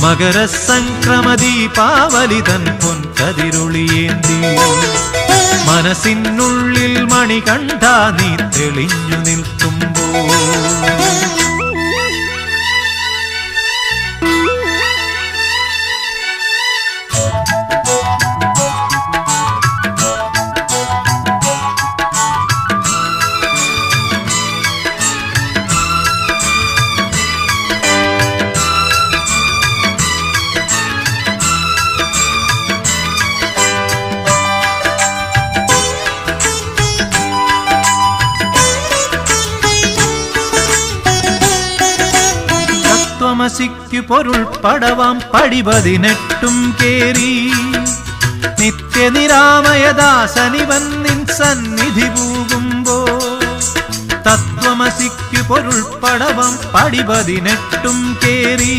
മകരസംക്രമദീപാവലിതൻ പൊൻകതിരൊളിയേന്തി മനസ്സിനുള്ളിൽ മണികണ്ഠ നീ തെളിഞ്ഞു നിൽക്കുമ്പോൾ തത്വമസിക്കു പൊരുൾ പടവാം പടി 18 കേറി നിത്യനിരാമയദാസനിവൻ നിൻ സന്നിധി പൂകുമ്പോ തത്വമസിക്കു പൊരുൾ പടവാം പടി 18 കേറി